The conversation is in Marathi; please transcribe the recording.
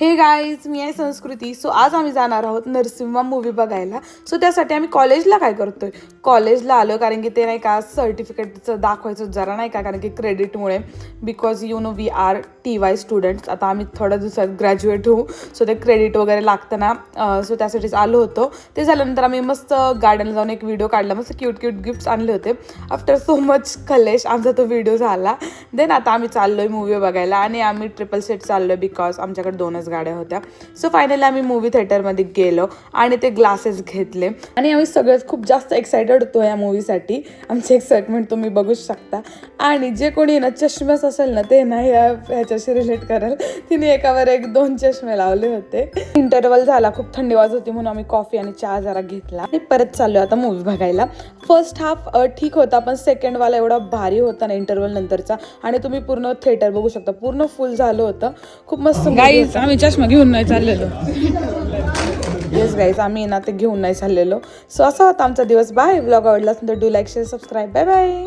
हे गाईज, मी आहे संस्कृती. सो आज आम्ही जाणार आहोत नरसिंहा मूवी बघायला. सो त्यासाठी आम्ही कॉलेजला काय करतोय, कॉलेजला आलो कारण की ते नाही का सर्टिफिकेटचं दाखवायचं जरा नाही का, कारण की क्रेडिटमुळे, because you know we are TY students. आता आम्ही थोड्या दिवसात ग्रॅज्युएट होऊ, सो ते क्रेडिट वगैरे लागतं ना. सो त्यासाठीच आलो होतो. ते झाल्यानंतर आम्ही मस्त गार्डनला जाऊन एक व्हिडिओ काढला, मस्त क्यूट क्यूट गिफ्ट्स आणले होते. आफ्टर सो मच कलेश आमचा तो व्हिडिओ झाला. देन आता आम्ही चाललोय मूवी बघायला आणि आम्ही ट्रिपल सीट चाललोय बिकॉज आमच्याकडे 2च गाड्या होत्या. सो फायनली आम्ही मूवी थिएटरमध्ये गेलो आणि ते ग्लासेस घेतले आणि आम्ही सगळेच खूप जास्त एक्सायटेड होतो या मूवीसाठी. आमची एक्साइटमेंट तुम्ही बघूच शकता. आणि जे कोणी ना चष्मेस असेल ना ते ना ह्याच्याशी रिलेट करेल. तिने एकावर एक 2 चष्मे लावले होते. इंटरवल झाला, खूप थंडी वाजत होती म्हणून आम्ही कॉफी आणि चहा जरा घेतला आणि परत चाललो आता मूवी बघायला. फर्स्ट हाफ ठीक होता, पण सेकंड वाला एवढा भारी होता ना इंटरवल नंतरचा. आणि तुम्ही पूर्ण थिएटर बघू शकता, पूर्ण फुल झालं होतं. खूप मस्त. गाईज, आम्ही चष्मा घेऊन नाही चाललेलो. येस गाईज, आम्ही ना ते घेऊन नाही चाललेलो. सो असा होता आमचा दिवस. बाय. व्लॉग आवडला असेल तर do like, share, subscribe. Bye bye.